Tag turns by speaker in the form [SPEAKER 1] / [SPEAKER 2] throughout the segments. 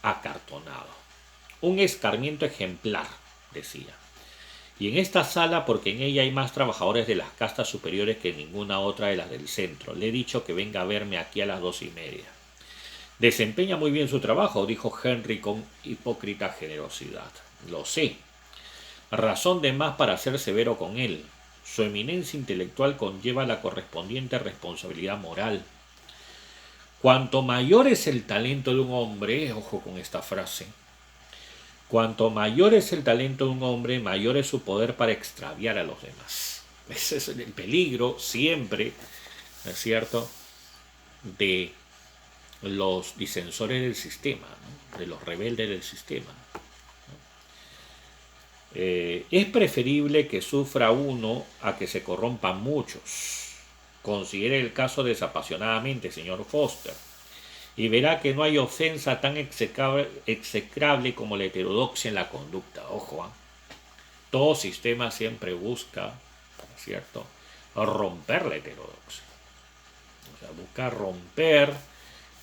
[SPEAKER 1] acartonado. Un escarmiento ejemplar, decía. Y en esta sala, porque en ella hay más trabajadores de las castas superiores que en ninguna otra de las del centro. Le he dicho que venga a verme aquí a las 2:30. Desempeña muy bien su trabajo, dijo Henry con hipócrita generosidad. Lo sé. Razón de más para ser severo con él. Su eminencia intelectual conlleva la correspondiente responsabilidad moral. Cuanto mayor es el talento de un hombre, ojo con esta frase, cuanto mayor es el talento de un hombre, mayor es su poder para extraviar a los demás. Ese es el peligro siempre, ¿no es cierto?, de los disensores del sistema, ¿no?, de los rebeldes del sistema. Es preferible que sufra uno a que se corrompan muchos. Considere el caso desapasionadamente, señor Foster, y verá que no hay ofensa tan execrable como la heterodoxia en la conducta. Ojo, todo sistema siempre busca, ¿no es cierto?, romper la heterodoxia. O sea, busca romper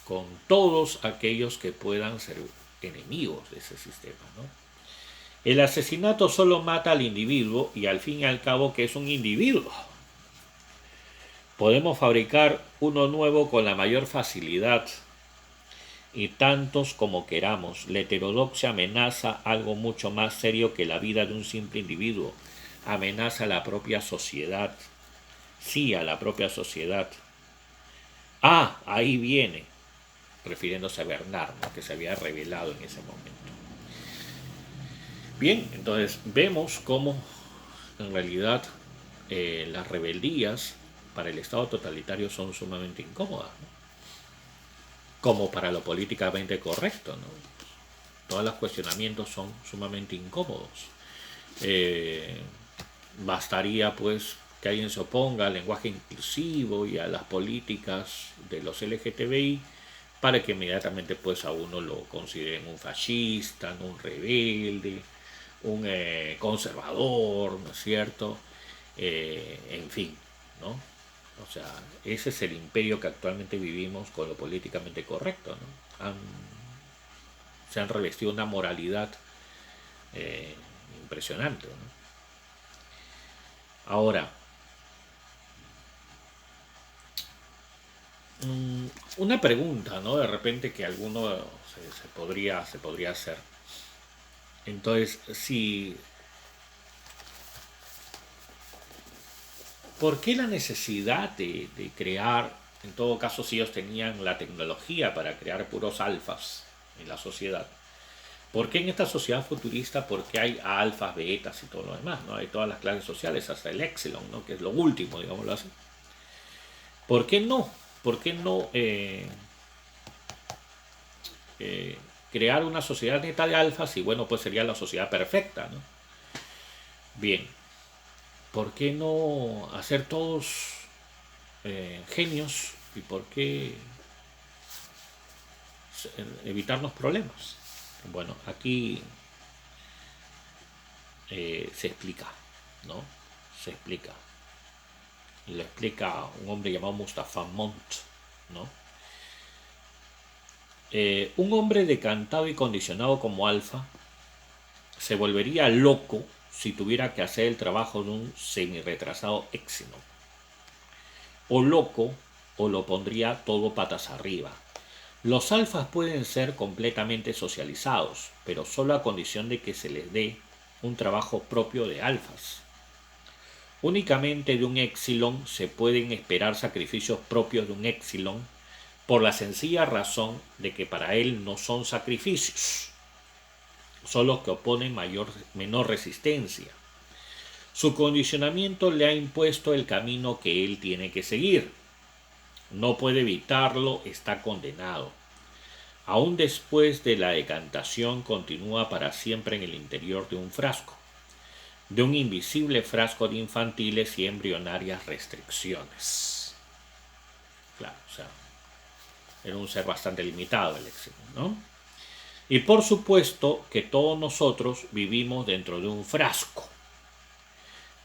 [SPEAKER 1] con todos aquellos que puedan ser enemigos de ese sistema, ¿no? El asesinato solo mata al individuo y al fin y al cabo, ¿qué es un individuo? Podemos fabricar uno nuevo con la mayor facilidad y tantos como queramos. La heterodoxia amenaza algo mucho más serio que la vida de un simple individuo. Amenaza a la propia sociedad. Sí, a la propia sociedad. Ah, ahí viene, refiriéndose a Bernard, ¿no?, que se había revelado en ese momento. Bien, entonces vemos cómo en realidad las rebeldías para el Estado totalitario son sumamente incómodas, ¿no?, como para lo políticamente correcto, ¿no? Todos los cuestionamientos son sumamente incómodos. Bastaría pues que alguien se oponga al lenguaje inclusivo y a las políticas de los LGTBI para que inmediatamente pues a uno lo consideren un fascista, un rebelde, un conservador, ¿no es cierto? En fin, ¿no? O sea, ese es el imperio que actualmente vivimos con lo políticamente correcto, ¿no? Se han revestido una moralidad impresionante, ¿no? Ahora, una pregunta, ¿no?, de repente que alguno se podría hacer. Entonces, ¿por qué la necesidad de crear, en todo caso si ellos tenían la tecnología para crear puros alfas en la sociedad? ¿Por qué en esta sociedad futurista, por qué hay alfas, betas y todo lo demás, ¿no? Hay todas las clases sociales, hasta el epsilon, ¿no?, que es lo último, digámoslo así. ¿Por qué no? ¿Por qué no crear una sociedad neta de alfas? Y bueno, pues sería la sociedad perfecta, ¿no? Bien, ¿por qué no hacer todos genios? ¿Y por qué evitarnos problemas? Bueno, aquí se explica, ¿no? Se explica. Y lo explica un hombre llamado Mustafa Mont, ¿no? Un hombre decantado y condicionado como alfa se volvería loco si tuviera que hacer el trabajo de un semi-retrasado éxino. O loco, o lo pondría todo patas arriba. Los alfas pueden ser completamente socializados, pero solo a condición de que se les dé un trabajo propio de alfas. Únicamente de un épsilon se pueden esperar sacrificios propios de un épsilon por la sencilla razón de que para él no son sacrificios, son los que oponen menor resistencia. Su condicionamiento le ha impuesto el camino que él tiene que seguir. No puede evitarlo, está condenado. Aún después de la decantación continúa para siempre en el interior de un frasco, de un invisible frasco de infantiles y embrionarias restricciones. Claro, o sea, era un ser bastante limitado el éxito, ¿no? Y por supuesto que todos nosotros vivimos dentro de un frasco.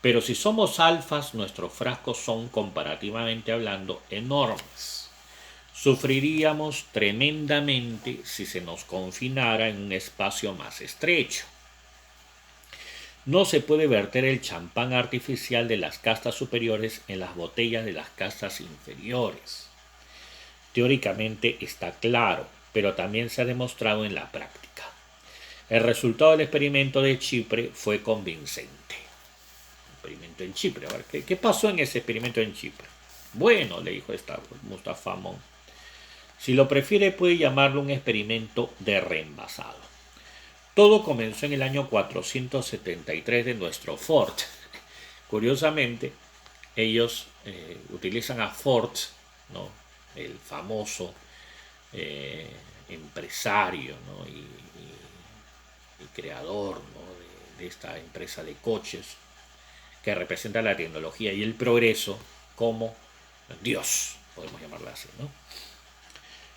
[SPEAKER 1] Pero si somos alfas, nuestros frascos son, comparativamente hablando, enormes. Sufriríamos tremendamente si se nos confinara en un espacio más estrecho. No se puede verter el champán artificial de las castas superiores en las botellas de las castas inferiores. Teóricamente está claro, pero también se ha demostrado en la práctica. El resultado del experimento de Chipre fue convincente. Experimento en Chipre. A ver, ¿qué pasó en ese experimento en Chipre? Bueno, le dijo Mustafa Mon, si lo prefiere puede llamarlo un experimento de reenvasado. Todo comenzó en el año 473 de nuestro Fort. Curiosamente, ellos utilizan a Fort, ¿no? El famoso empresario, ¿no? y creador, ¿no? de esta empresa de coches que representa la tecnología y el progreso como Dios, podemos llamarla así, ¿no?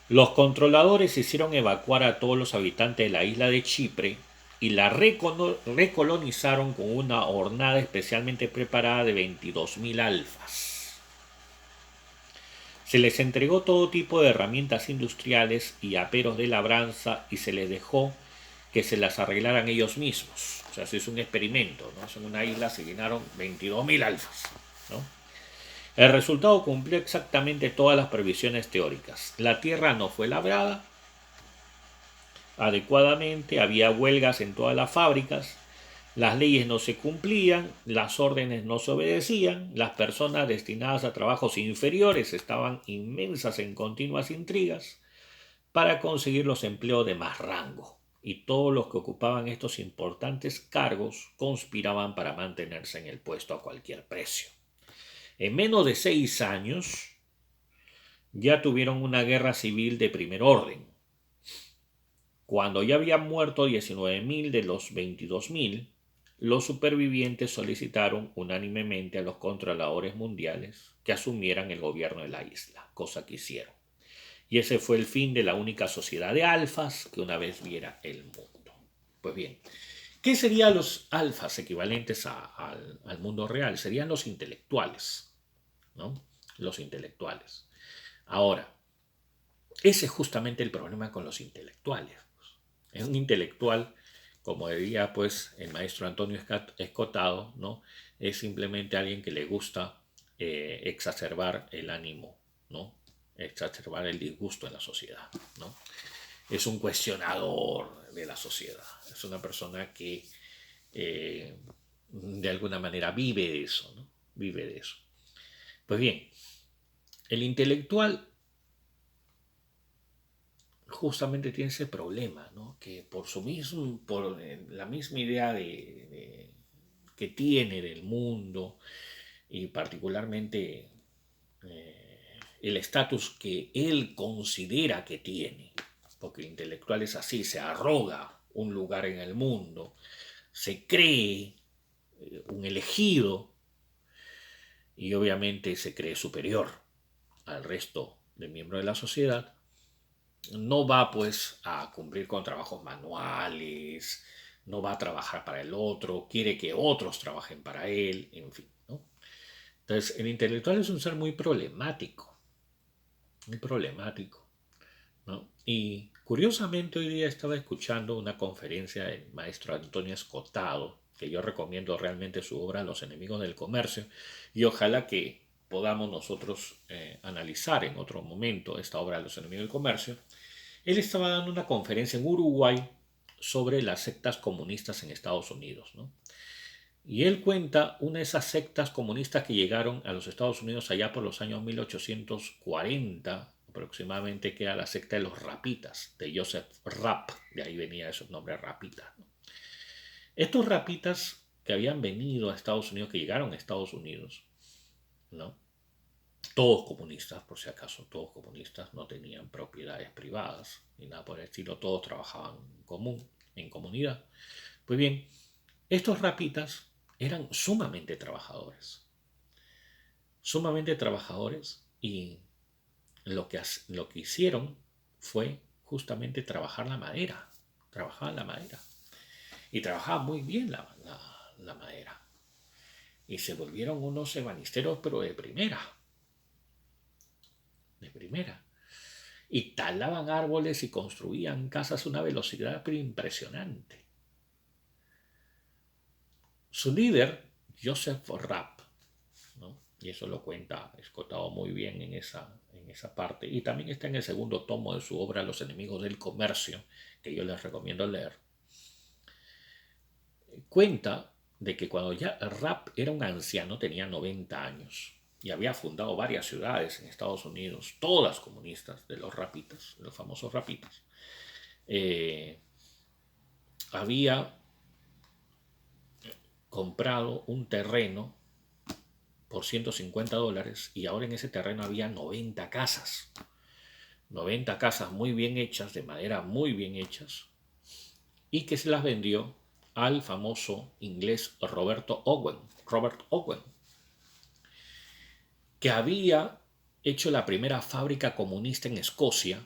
[SPEAKER 1] Los controladores hicieron evacuar a todos los habitantes de la isla de Chipre y la recolonizaron con una hornada especialmente preparada de 22.000 alfas. Se les entregó todo tipo de herramientas industriales y aperos de labranza y se les dejó que se las arreglaran ellos mismos. O sea, se hizo un experimento, ¿no? En una isla se llenaron 22.000 alfas, ¿no? El resultado cumplió exactamente todas las previsiones teóricas. La tierra no fue labrada adecuadamente, había huelgas en todas las fábricas, las leyes no se cumplían, las órdenes no se obedecían, las personas destinadas a trabajos inferiores estaban inmersas en continuas intrigas para conseguir los empleos de más rango, y todos los que ocupaban estos importantes cargos conspiraban para mantenerse en el puesto a cualquier precio. En menos de 6 años ya tuvieron una guerra civil de primer orden. Cuando ya habían muerto 19.000 de los 22.000, los supervivientes solicitaron unánimemente a los controladores mundiales que asumieran el gobierno de la isla, cosa que hicieron. Y ese fue el fin de la única sociedad de alfas que una vez viera el mundo. Pues bien, ¿qué serían los alfas equivalentes al mundo real? Serían los intelectuales, ¿no? Los intelectuales. Ahora, ese es justamente el problema con los intelectuales. Es un intelectual, como diría pues el maestro Antonio Escotado, ¿no? Es simplemente alguien que le gusta exacerbar el ánimo, ¿no? Exacerbar el disgusto en la sociedad, ¿no? Es un cuestionador de la sociedad, es una persona que de alguna manera vive de eso, ¿no? Vive de eso. Pues bien, el intelectual justamente tiene ese problema, ¿no? Que por la misma idea que tiene del mundo y particularmente el estatus que él considera que tiene, porque el intelectual es así, se arroga un lugar en el mundo, se cree un elegido y obviamente se cree superior al resto de miembros de la sociedad. No va pues a cumplir con trabajos manuales, no va a trabajar para el otro, quiere que otros trabajen para él, en fin, ¿no? Entonces, el intelectual es un ser muy problemático, ¿no? Y curiosamente hoy día estaba escuchando una conferencia del maestro Antonio Escotado, que yo recomiendo realmente su obra Los enemigos del comercio, y ojalá que podamos nosotros analizar en otro momento esta obra de Los enemigos del comercio. Él estaba dando una conferencia en Uruguay sobre las sectas comunistas en Estados Unidos, ¿no? Y él cuenta una de esas sectas comunistas que llegaron a los Estados Unidos allá por los años 1840, aproximadamente, que era la secta de los Rapitas, de Joseph Rapp, de ahí venía esos nombres Rapitas, ¿no? Estos Rapitas que habían venido a Estados Unidos, que llegaron a Estados Unidos, ¿no? Todos comunistas, por si acaso, todos comunistas, no tenían propiedades privadas ni nada por el estilo, todos trabajaban en común, en comunidad. Pues bien, estos rapitas eran sumamente trabajadores y lo que hicieron fue justamente trabajaban la madera y trabajaban muy bien la madera y se volvieron unos ebanisteros pero de primera. y talaban árboles y construían casas a una velocidad pero impresionante. Su líder, Joseph Rapp, ¿no? Y eso lo cuenta Escotado muy bien en esa parte. Y también está en el segundo tomo de su obra Los enemigos del comercio, que yo les recomiendo leer. Cuenta de que cuando ya Rapp era un anciano, tenía 90 años, y había fundado varias ciudades en Estados Unidos, todas comunistas, de los rapitas, de los famosos rapitas. Había comprado un terreno por $150 y ahora en ese terreno había 90 casas. 90 casas muy bien hechas, de madera muy bien hechas, y que se las vendió al famoso inglés Robert Owen, que había hecho la primera fábrica comunista en Escocia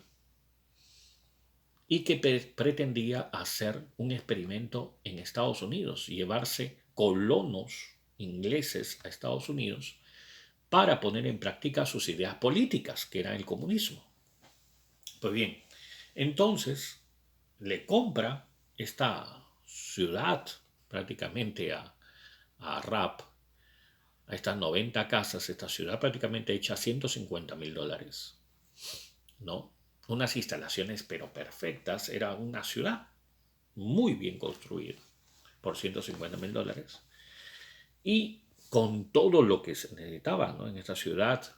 [SPEAKER 1] y que pretendía hacer un experimento en Estados Unidos, llevarse colonos ingleses a Estados Unidos para poner en práctica sus ideas políticas, que era el comunismo. Pues bien, entonces le compra esta ciudad prácticamente a Rapp, a estas 90 casas, esta ciudad prácticamente hecha $150,000, ¿no? Unas instalaciones pero perfectas, era una ciudad muy bien construida por $150,000 y con todo lo que se necesitaba, ¿no? En esta ciudad,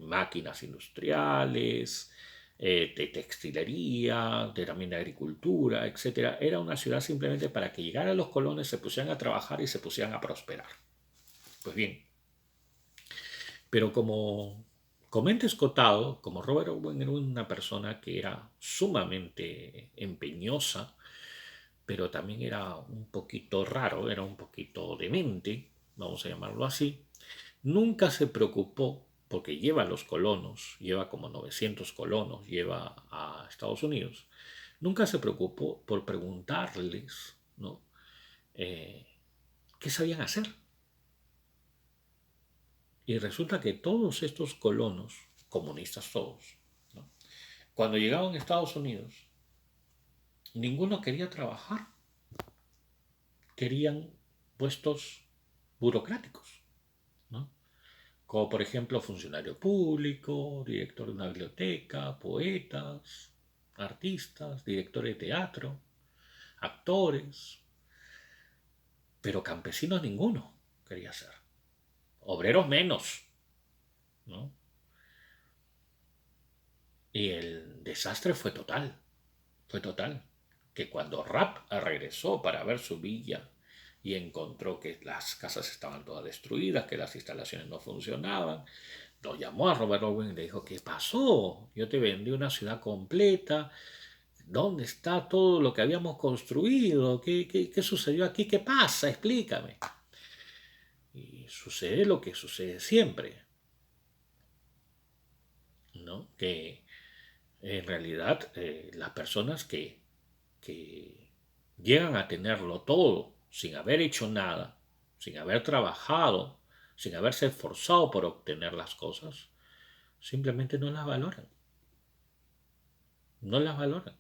[SPEAKER 1] máquinas industriales, de textilería, también de agricultura, etcétera. Era una ciudad simplemente para que llegaran los colonos, se pusieran a trabajar y se pusieran a prosperar. Pues bien, pero como comenta Escotado, como Robert Owen era una persona que era sumamente empeñosa, pero también era un poquito raro, era un poquito demente, vamos a llamarlo así, nunca se preocupó, porque lleva a los colonos, lleva como 900 colonos, lleva a Estados Unidos, nunca se preocupó por preguntarles, ¿no? ¿Qué sabían hacer? Y resulta que todos estos colonos, comunistas todos, ¿no? Cuando llegaban a Estados Unidos, ninguno quería trabajar, querían puestos burocráticos, ¿no? Como por ejemplo funcionario público, director de una biblioteca, poetas, artistas, directores de teatro, actores, pero campesinos ninguno quería ser, obreros menos, ¿no? Y el desastre fue total, que cuando Rapp regresó para ver su villa y encontró que las casas estaban todas destruidas, que las instalaciones no funcionaban, lo llamó a Robert Owen y le dijo: ¿qué pasó? Yo te vendí una ciudad completa. ¿Dónde está todo lo que habíamos construido? ¿Qué sucedió aquí? ¿Qué pasa? Explícame. Y sucede lo que sucede siempre, ¿no? Que en realidad las personas que llegan a tenerlo todo sin haber hecho nada, sin haber trabajado, sin haberse esforzado por obtener las cosas, simplemente no las valoran. No las valoran.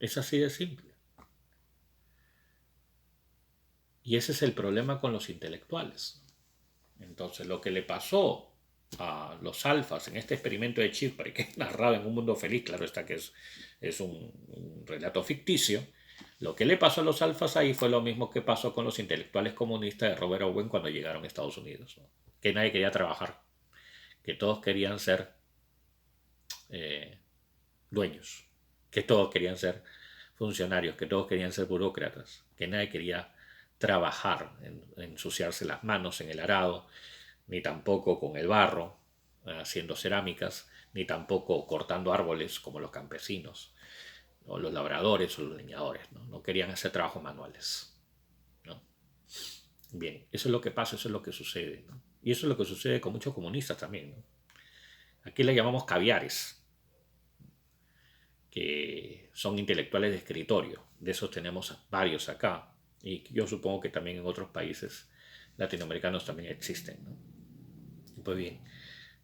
[SPEAKER 1] Es así de simple. Y ese es el problema con los intelectuales. Entonces, lo que le pasó a los alfas en este experimento de Chipre, que es narrado en Un Mundo Feliz, claro está que es un relato ficticio, lo que le pasó a los alfas ahí fue lo mismo que pasó con los intelectuales comunistas de Robert Owen cuando llegaron a Estados Unidos, ¿no? Que nadie quería trabajar, que todos querían ser eh, dueños, que todos querían ser funcionarios, que todos querían ser burócratas, que nadie quería trabajar, ensuciarse las manos en el arado, ni tampoco con el barro, haciendo cerámicas, ni tampoco cortando árboles como los campesinos, o los labradores o los leñadores, ¿no? No querían hacer trabajos manuales, ¿no? Bien, eso es lo que pasa, eso es lo que sucede, ¿no? Y eso es lo que sucede con muchos comunistas también, ¿no? Aquí le llamamos caviares, que son intelectuales de escritorio. De esos tenemos varios acá. Y yo supongo que también en otros países latinoamericanos también existen, ¿no? Pues bien,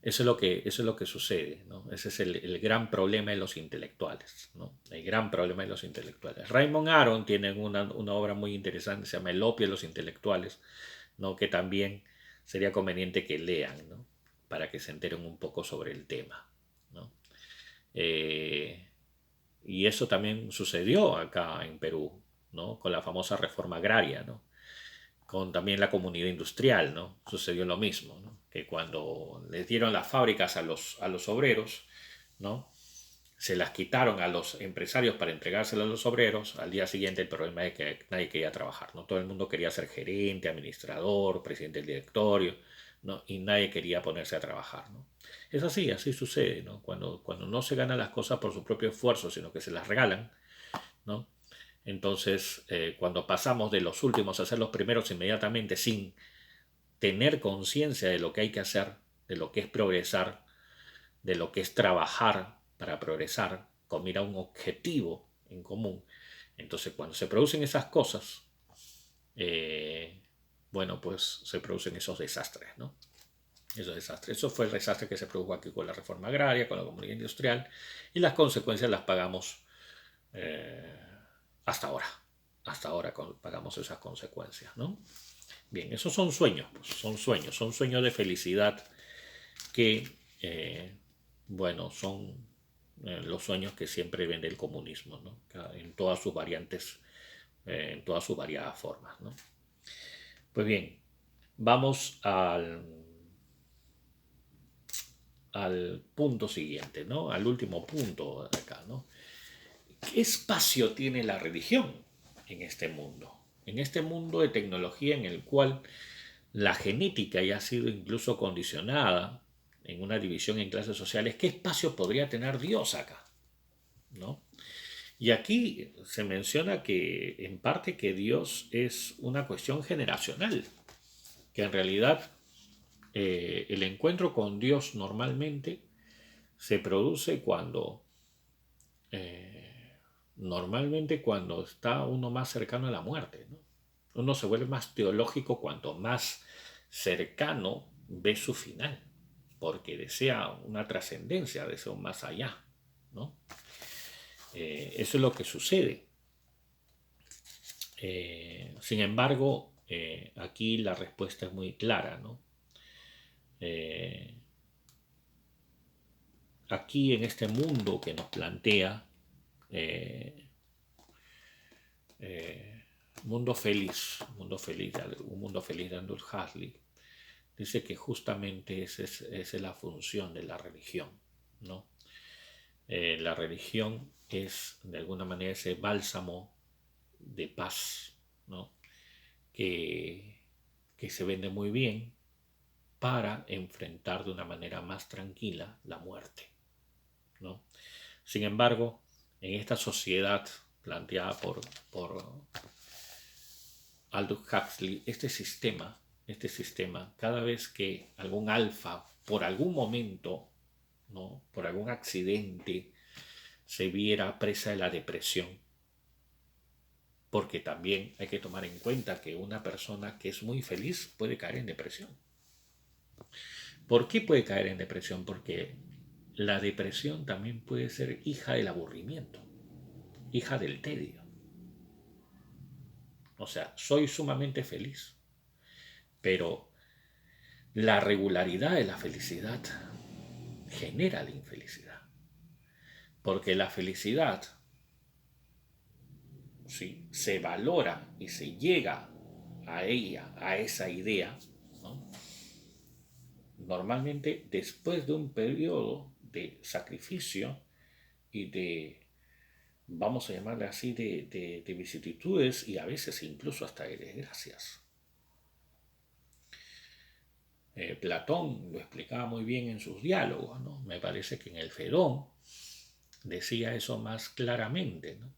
[SPEAKER 1] eso es lo que sucede, ¿no? Ese es el gran problema de los intelectuales, ¿no? El gran problema de los intelectuales. Raymond Aron tiene una obra muy interesante, se llama El opio de los intelectuales, ¿no? Que también sería conveniente que lean, ¿no? Para que se enteren un poco sobre el tema, ¿no? Eh, y eso también sucedió acá en Perú, ¿no? Con la famosa reforma agraria, ¿no? Con también la comunidad industrial, ¿no? Sucedió lo mismo, ¿no? Que cuando les dieron las fábricas a los obreros, ¿no? Se las quitaron a los empresarios para entregárselas a los obreros. Al día siguiente el problema es que nadie quería trabajar, ¿no? Todo el mundo quería ser gerente, administrador, presidente del directorio, ¿no? Y nadie quería ponerse a trabajar, ¿no? Es así, así sucede, ¿no? Cuando no se ganan las cosas por su propio esfuerzo, sino que se las regalan, ¿no? Entonces, cuando pasamos de los últimos a ser los primeros inmediatamente sin tener conciencia de lo que hay que hacer, de lo que es progresar, de lo que es trabajar para progresar, con mira un objetivo en común. Entonces, cuando se producen esas cosas, eh, bueno, pues se producen esos desastres, ¿no? Esos desastres. Eso fue el desastre que se produjo aquí con la reforma agraria, con la comunidad industrial, y las consecuencias las pagamos eh, hasta ahora. Hasta ahora pagamos esas consecuencias, ¿no? Bien, esos pues, son sueños de felicidad que, bueno, son los sueños que siempre vende el comunismo, ¿no? En todas sus variantes, en todas sus variadas formas, ¿no? Pues bien, vamos al punto siguiente, ¿no? Al último punto de acá, ¿no? ¿Qué espacio tiene la religión en este mundo? En este mundo de tecnología en el cual la genética ya ha sido incluso condicionada en una división en clases sociales, ¿qué espacio podría tener Dios acá? ¿No? Y aquí se menciona que en parte que Dios es una cuestión generacional, que en realidad el encuentro con Dios normalmente se produce eh, cuando está uno más cercano a la muerte, ¿no? Uno se vuelve más teológico cuanto más cercano ve su final, porque desea una trascendencia, desea un más allá, ¿no? Eso es lo que sucede. Sin embargo, aquí la respuesta es muy clara, ¿no? Eh, Aquí en este mundo que nos plantea eh, eh, un mundo feliz de Aldous Huxley, dice que justamente esa es la función de la religión, ¿no? La religión es de alguna manera ese bálsamo de paz, ¿no? que, que se vende muy bien para enfrentar de una manera más tranquila la muerte, ¿no? Sin embargo, en esta sociedad planteada por Aldous Huxley, este sistema, cada vez que algún alfa, por algún momento, ¿no? Por algún accidente, se viera presa de la depresión, porque también hay que tomar en cuenta que una persona que es muy feliz puede caer en depresión. ¿Por qué puede caer en depresión? Porque la depresión también puede ser hija del aburrimiento, hija del tedio. O sea, soy sumamente feliz, pero la regularidad de la felicidad genera la infelicidad. Porque la felicidad, si se valora y se llega a ella, a esa idea, ¿no? Normalmente después de un periodo de sacrificio y de, vamos a llamarle así, de vicisitudes y a veces incluso hasta de desgracias. Platón lo explicaba muy bien en sus diálogos, ¿no? Me parece que en el Fedón decía eso más claramente, ¿no?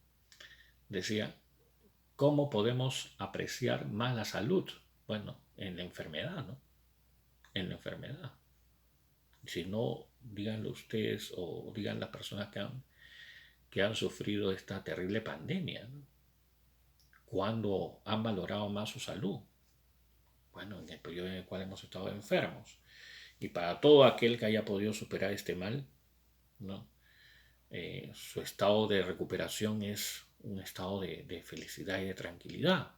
[SPEAKER 1] Decía, ¿cómo podemos apreciar más la salud? Bueno, en la enfermedad, ¿no? En la enfermedad. Si no, díganlo ustedes o digan las personas que han sufrido esta terrible pandemia, ¿no? ¿Cuándo han valorado más su salud? Bueno, en el periodo en el cual hemos estado enfermos. Y para todo aquel que haya podido superar este mal, ¿no? Su estado de recuperación es un estado de felicidad y de tranquilidad,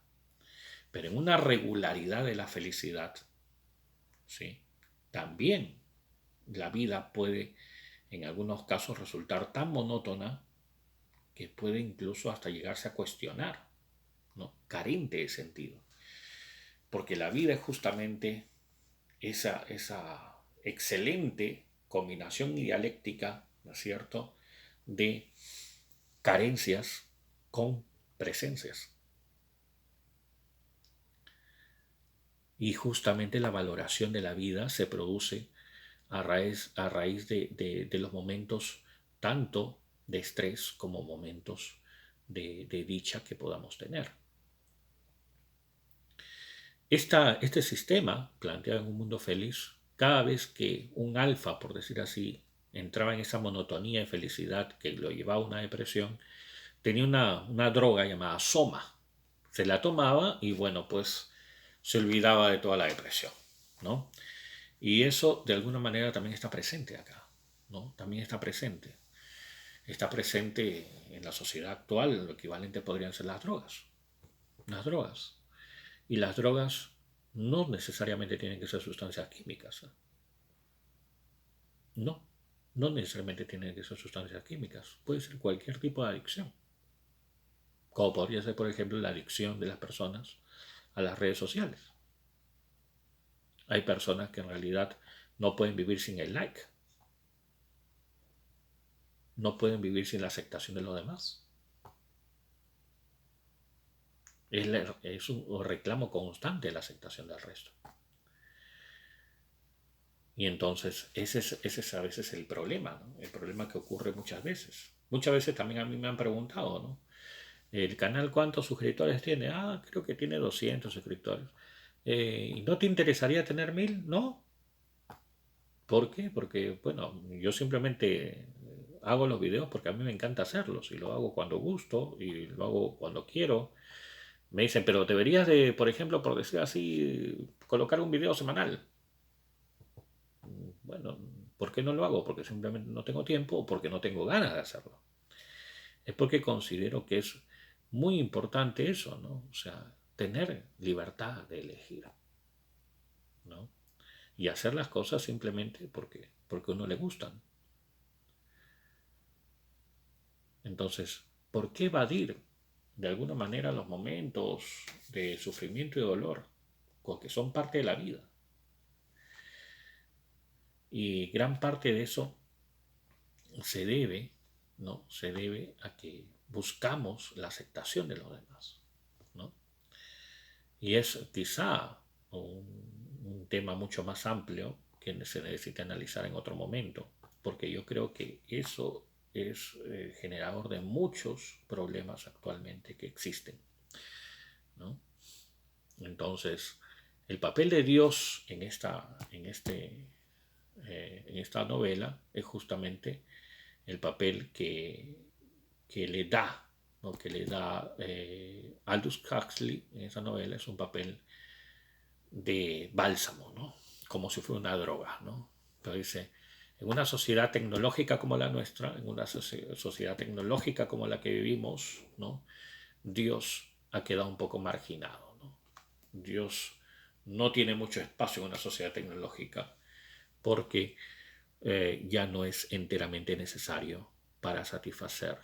[SPEAKER 1] pero en una regularidad de la felicidad, ¿sí? También la vida puede en algunos casos resultar tan monótona que puede incluso hasta llegarse a cuestionar, ¿no? Carente de sentido, porque la vida es justamente esa excelente combinación dialéctica, ¿no es cierto?, de carencias con presencias. Y justamente la valoración de la vida se produce a raíz de los momentos tanto de estrés como momentos de dicha que podamos tener. Este sistema, planteado en un mundo feliz, cada vez que un alfa, por decir así, entraba en esa monotonía de felicidad que lo llevaba a una depresión, tenía una droga llamada soma. Se la tomaba y bueno, pues se olvidaba de toda la depresión, ¿no? Y eso de alguna manera también está presente acá, ¿no? También está presente. Está presente en la sociedad actual, lo equivalente podrían ser las drogas. Las drogas. Y las drogas no necesariamente tienen que ser sustancias químicas. No, no necesariamente tienen que ser sustancias químicas. Puede ser cualquier tipo de adicción. Como podría ser, por ejemplo, la adicción de las personas a las redes sociales. Hay personas que en realidad no pueden vivir sin el like. No pueden vivir sin la aceptación de los demás. Es un reclamo constante de la aceptación del resto. Y entonces ese es a veces el problema, ¿no? El problema que ocurre muchas veces. Muchas veces también a mí me han preguntado, ¿no? ¿El canal cuántos suscriptores tiene? Ah, creo que tiene 200 suscriptores. ¿Y no te interesaría tener 1000? No. ¿Por qué? Porque, bueno, yo simplemente hago los videos porque a mí me encanta hacerlos y lo hago cuando gusto y lo hago cuando quiero. Me dicen, pero deberías de, por ejemplo, por decir así, colocar un video semanal. Bueno, ¿por qué no lo hago? Porque simplemente no tengo tiempo o porque no tengo ganas de hacerlo. Es porque considero que es muy importante eso, ¿no? O sea, tener libertad de elegir, ¿no? Y hacer las cosas simplemente porque a uno le gustan. Entonces, ¿por qué evadir de alguna manera los momentos de sufrimiento y dolor? Porque son parte de la vida. Y gran parte de eso se debe, ¿no? Se debe a que buscamos la aceptación de los demás, ¿no? Y es quizá un tema mucho más amplio que se necesita analizar en otro momento, porque yo creo que eso es generador de muchos problemas actualmente que existen, ¿no? Entonces, el papel de Dios en esta novela es justamente el papel que le da, ¿no? Que le da Aldous Huxley en esa novela, es un papel de bálsamo, ¿no? Como si fuera una droga, ¿no? Pero dice, en una sociedad tecnológica como la nuestra, en una sociedad tecnológica como la que vivimos, ¿no? Dios ha quedado un poco marginado, ¿no? Dios no tiene mucho espacio en una sociedad tecnológica porque ya no es enteramente necesario para satisfacer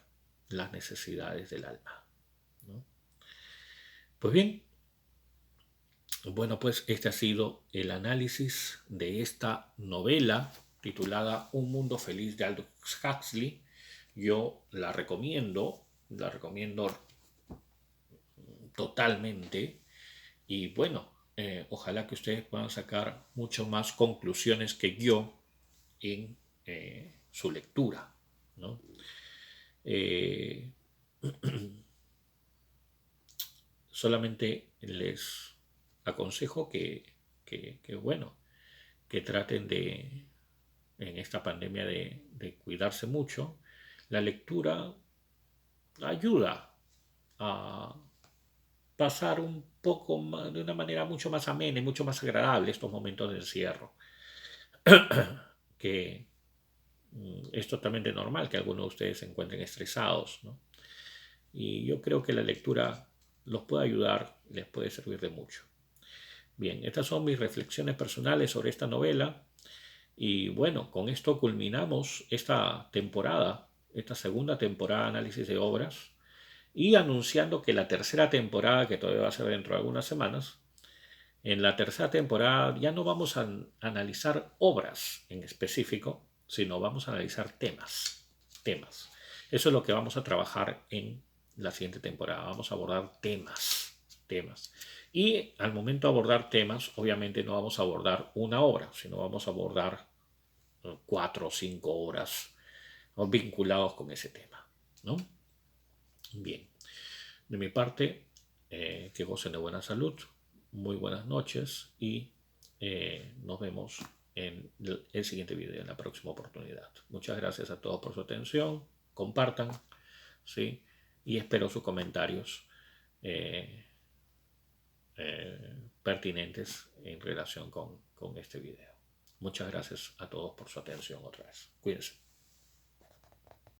[SPEAKER 1] las necesidades del alma, ¿no? Pues bien, bueno, pues este ha sido el análisis de esta novela titulada Un mundo feliz de Aldous Huxley. Yo la recomiendo totalmente y bueno, ojalá que ustedes puedan sacar mucho más conclusiones que yo en su lectura, ¿no? Eh, Solamente les aconsejo bueno, que traten en esta pandemia de cuidarse mucho. La lectura ayuda a pasar un poco más, de una manera mucho más amena y mucho más agradable estos momentos de encierro. que es totalmente normal que algunos de ustedes se encuentren estresados, ¿no? Y yo creo que la lectura los puede ayudar, les puede servir de mucho. Bien, estas son mis reflexiones personales sobre esta novela. Y bueno, con esto culminamos esta temporada, esta segunda temporada de análisis de obras, y anunciando que la tercera temporada, que todavía va a ser dentro de algunas semanas, en la tercera temporada ya no vamos a analizar obras en específico, sino vamos a analizar temas. Temas. Eso es lo que vamos a trabajar en la siguiente temporada. Vamos a abordar temas. Y al momento de abordar temas, obviamente no vamos a abordar una obra, sino vamos a abordar 4 o 5 obras vinculados con ese tema, ¿no? Bien, de mi parte, que gocen de buena salud, muy buenas noches y nos vemos en el siguiente video, en la próxima oportunidad. Muchas gracias a todos por su atención, compartan, ¿sí? Y espero sus comentarios pertinentes en relación con este video. Muchas gracias a todos por su atención otra vez. Cuídense.